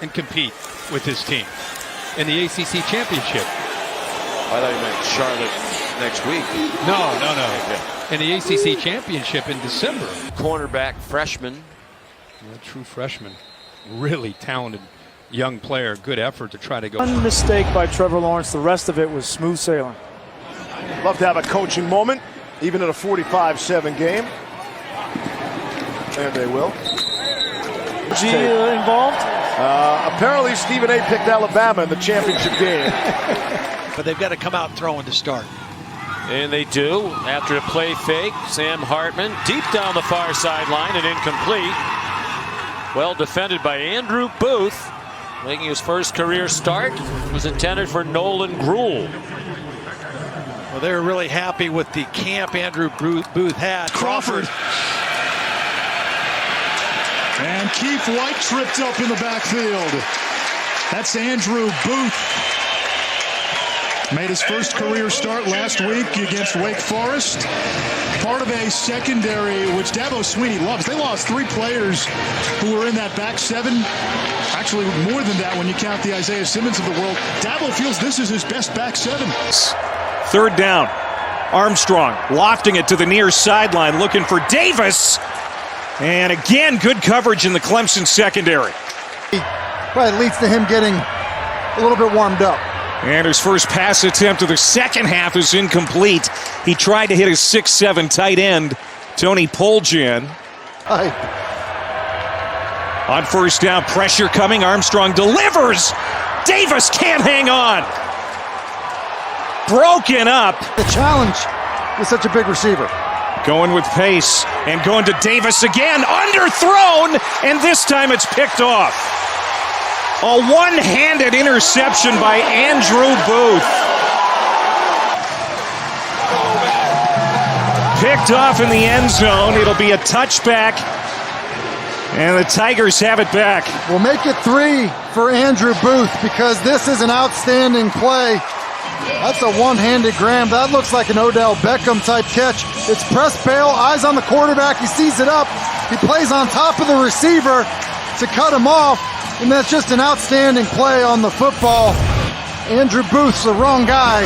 and compete with his team in the ACC championship. I thought you meant Charlotte next week. No. In the ACC championship in December. Cornerback freshman. A true freshman. Really talented young player. Good effort to try to go. One mistake by Trevor Lawrence. The rest of it was smooth sailing. Love to have a coaching moment, even in a 45-7 game. And they will. Is he involved? Apparently, Stephen A. picked Alabama in the championship game. But they've got to come out throwing to start. And they do. After a play fake, Sam Hartman deep down the far sideline and incomplete. Well defended by Andrew Booth. Making his first career start. It was intended for Nolan Gruel. Well, they were really happy with the camp Andrew Booth had. Crawford. And Keith White tripped up in the backfield. That's Andrew Booth. Made his first career start last week against Wake Forest. Part of a secondary which Dabo Swinney loves. They lost 3 players who were in that back 7. Actually, more than that when you count the Isaiah Simmons of the world. Dabo feels this is his best back 7. Third down. Armstrong lofting it to the near sideline, looking for Davis. And again, good coverage in the Clemson secondary. Probably leads to him getting a little bit warmed up. And his first pass attempt of the second half is incomplete. He tried to hit his 6'7" tight end, Tony Poljan. On first down, pressure coming. Armstrong delivers. Davis can't hang on. Broken up. The challenge with such a big receiver. Going with pace and going to Davis again. Underthrown, and this time it's picked off. A one-handed interception by Andrew Booth. Picked off in the end zone. It'll be a touchback, and the Tigers have it back. We'll make it 3 for Andrew Booth because this is an outstanding play. That's a one-handed grab. That looks like an Odell Beckham type catch. It's press bail, eyes on the quarterback. He sees it up. He plays on top of the receiver to cut him off. And that's just an outstanding play on the football. Andrew Booth's the wrong guy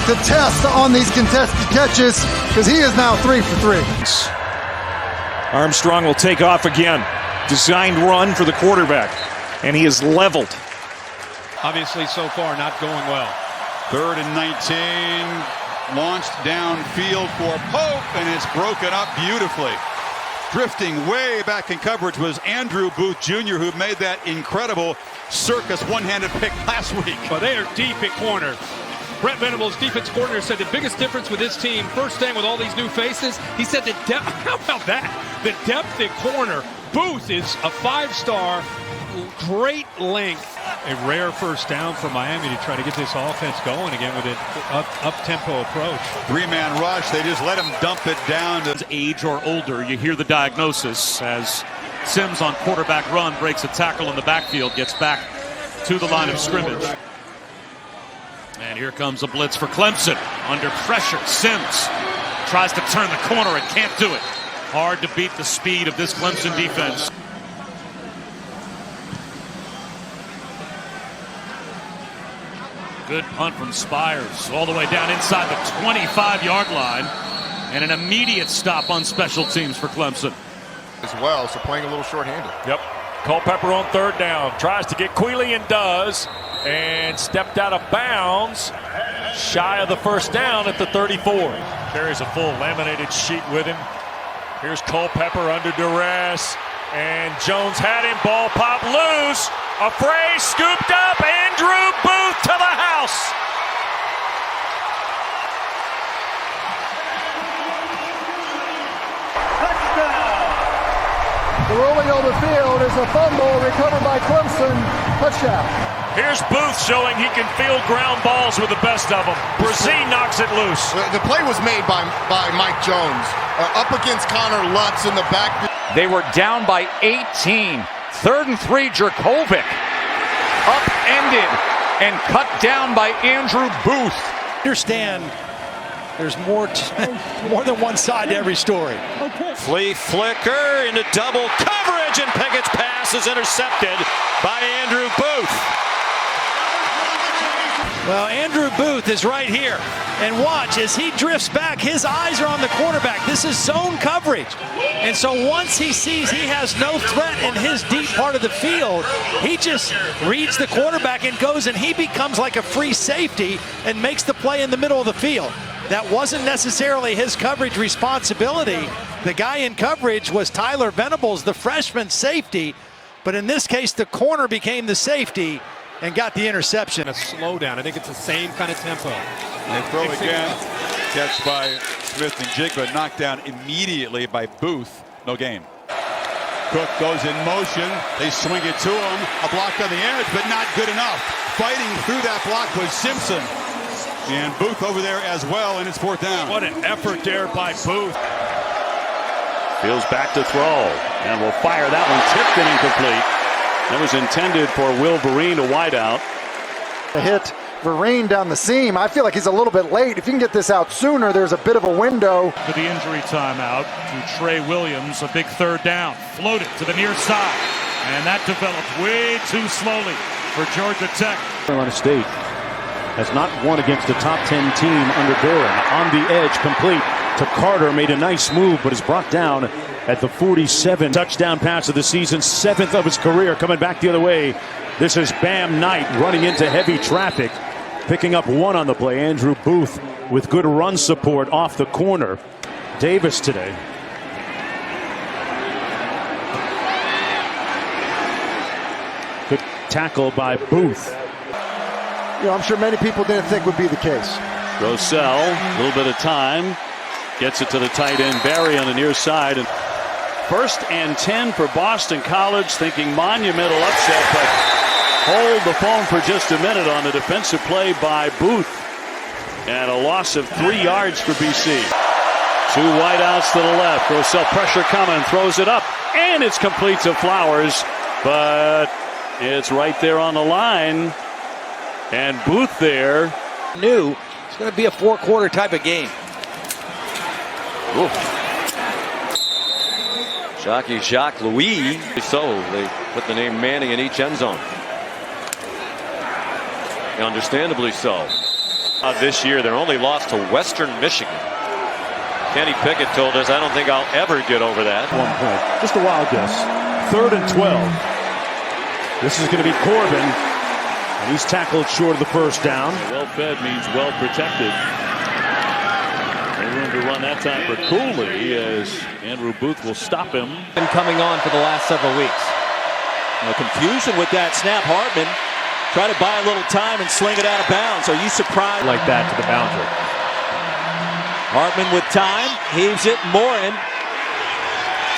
to test on these contested catches because he is now 3 for 3. Armstrong will take off again. Designed run for the quarterback. And he is leveled. Obviously, so far, not going well. 3rd and 19. Launched downfield for Pope, and it's broken up beautifully. Drifting way back in coverage was Andrew Booth Jr., who made that incredible circus one-handed pick last week. Well, they are deep at corner. Brent Venables, defense coordinator, said the biggest difference with this team, first thing with all these new faces, he said the depth, how about that? The depth at corner. Booth is a 5-star, great length. A rare first down for Miami to try to get this offense going again with an up-tempo approach. 3-man rush. They just let him dump it down to age or older. You hear the diagnosis as Sims on quarterback run breaks a tackle in the backfield, gets back to the line of scrimmage. And here comes a blitz for Clemson. Under pressure, Sims tries to turn the corner and can't do it. Hard to beat the speed of this Clemson defense. Good punt from Spires all the way down inside the 25-yard line. And an immediate stop on special teams for Clemson. As well, so playing a little short-handed. Yep. Culpepper on 3rd down. Tries to get Quealy and does. And stepped out of bounds. Shy of the first down at the 34. Carries a full laminated sheet with him. Here's Culpepper under duress. And Jones had him. Ball pop loose. Afraid, scooped up. Andrew Booth to the house. Touchdown! The rolling on the field is a fumble recovered by Clemson. Touchdown. Here's Booth showing he can field ground balls with the best of them. Brazee knocks it loose. The play was made by Mike Jones. Up against Connor Lutz in the back. They were down by 18. 3rd and 3, Jerkovic. Upended and cut down by Andrew Booth. Understand there's more than one side to every story. Flea flicker into double coverage. scrimmage, and Pickett's pass is intercepted by Andrew Booth. Well, Andrew Booth is right here. And watch, as he drifts back, his eyes are on the quarterback. This is zone coverage. And so once he sees he has no threat in his deep part of the field, he just reads the quarterback and goes, and he becomes like a free safety and makes the play in the middle of the field. That wasn't necessarily his coverage responsibility. The guy in coverage was Tyler Venables, the freshman safety. But in this case, the corner became the safety and got the interception. A slowdown. I think it's the same kind of tempo. They throw again. Catch by Smith and Jigba, knocked down immediately by Booth. No gain. Cook goes in motion. They swing it to him. A block on the edge, but not good enough. Fighting through that block was Simpson. And Booth over there as well, and it's fourth down. What an effort there by Booth. Fields back to throw, and will fire that one, tipped and incomplete. That was intended for Will Vereen to wide out. Hit Vereen down the seam. I feel like he's a little bit late. If you can get this out sooner, there's a bit of a window. For the injury timeout to Trey Williams, a big third down. Floated to the near side, and that developed way too slowly for Georgia Tech. Carolina State has not won against a top 10 team under Doran. On the edge, complete to Carter, made a nice move, but is brought down at the 47. Touchdown pass of the season, 7th of his career, coming back the other way. This is Bam Knight running into heavy traffic, picking up 1 on the play. Andrew Booth with good run support off the corner. Davis today. Good tackle by Booth. You know, I'm sure many people didn't think would be the case. Rossell, a little bit of time, gets it to the tight end Barry on the near side. And 1st and 10 for Boston College, thinking monumental upset, but hold the phone for just a minute on the defensive play by Booth. And a loss of 3 yards for BC. 2 wideouts to the left. Rossell pressure coming, throws it up, and it's complete to Flowers, but it's right there on the line. And Booth there. New. It's going to be a 4-quarter type of game. Ooh. Jacques Louis. So they put the name Manning in each end zone. Understandably so. This year, they're only lost to Western Michigan. Kenny Pickett told us, I don't think I'll ever get over that. 1 point. Just a wild guess. 3rd and 12. This is going to be Corbin. And he's tackled short of the first down. Well fed means well protected. No room to run that time for Cooley as Andrew Booth will stop him. Been coming on for the last several weeks. Confusion with that snap. Hartman try to buy a little time and sling it out of bounds. Are you surprised? Like that to the boundary. Hartman with time, heaves it, Morin.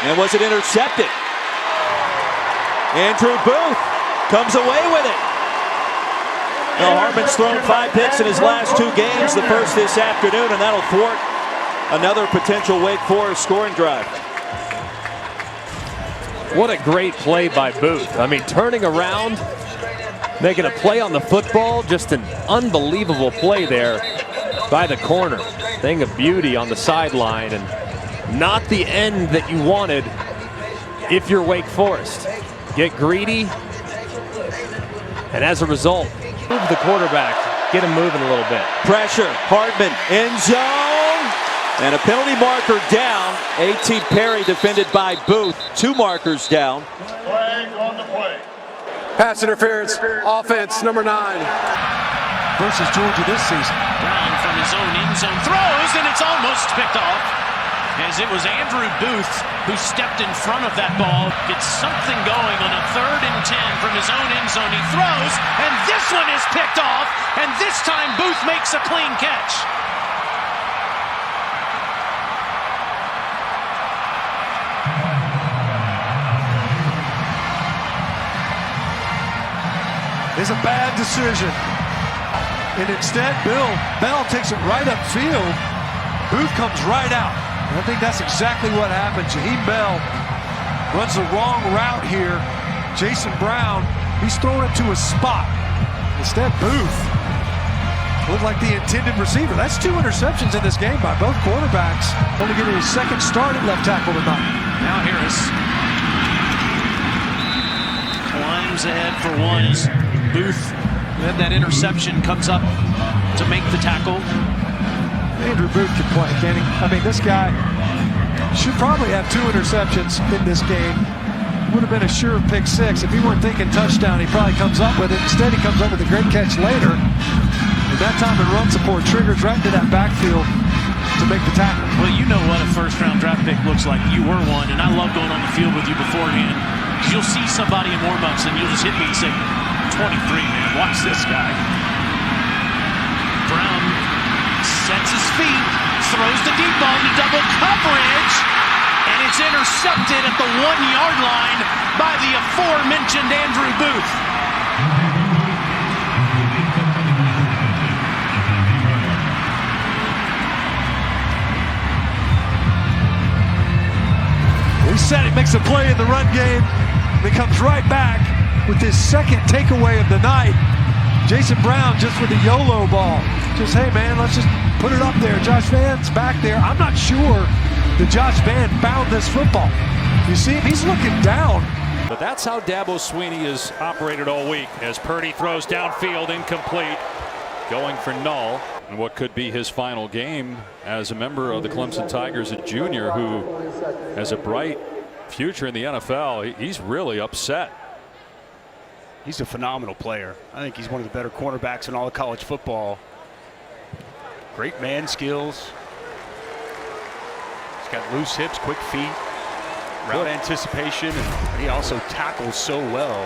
And was it intercepted? Andrew Booth comes away with it. Now Hartman's thrown 5 picks in his last 2 games, the first this afternoon, and that'll thwart another potential Wake Forest scoring drive. What a great play by Booth. I mean, turning around, making a play on the football, just an unbelievable play there by the corner. Thing of beauty on the sideline, and not the end that you wanted if you're Wake Forest. Get greedy, and as a result, move the quarterback, get him moving a little bit. Pressure, Hartman, end zone, and a penalty marker down. A.T. Perry defended by Booth. 2 markers down. Flag on the play. Pass interference, offense, number 9. Versus Georgia this season. Brown from his own end zone throws, and it's almost picked off. As it was Andrew Booth who stepped in front of that ball. Gets something going on a 3rd and 10 from his own end zone. He throws, and this one is picked off, and this time Booth makes a clean catch. It's a bad decision. And instead, Bell takes it right upfield. Booth comes right out. And I think that's exactly what happened. Jaheim Bell runs the wrong route here. Jason Brown, he's throwing it to a spot. Instead, Booth looked like the intended receiver. That's 2 interceptions in this game by both quarterbacks. Only getting his 2nd start at left tackle tonight. Now Harris comes ahead for one as Booth, who had that interception, comes up to make the tackle. Andrew Booth can play, can he? I mean, this guy should probably have 2 interceptions in this game. Would have been a sure pick 6. If he weren't thinking touchdown, he probably comes up with it. Instead, he comes up with a great catch later. And that time in run support triggers right into that backfield to make the tackle. Well, you know what a first-round draft pick looks like. You were one, and I love going on the field with you beforehand. Because you'll see somebody in warm-ups, and you'll just hit me and say, 23, man, watch this guy. Brown sets his feet, throws the deep ball into double coverage, and it's intercepted at the 1-yard line by the aforementioned Andrew Booth. He said he makes a play in the run game, and he comes right back with his second takeaway of the night. Jason Brown just with a YOLO ball. Just, hey man, let's just put it up there. Josh Van's back there. I'm not sure that Josh Van found this football. You see him, he's looking down. But that's how Dabo Swinney has operated all week, as Purdy throws downfield, incomplete, going for null. And what could be his final game as a member of the Clemson Tigers, a junior who has a bright future in the NFL. He's really upset. He's a phenomenal player. I think he's one of the better cornerbacks in all of college football. Great man skills. He's got loose hips, quick feet, route anticipation, and he also tackles so well.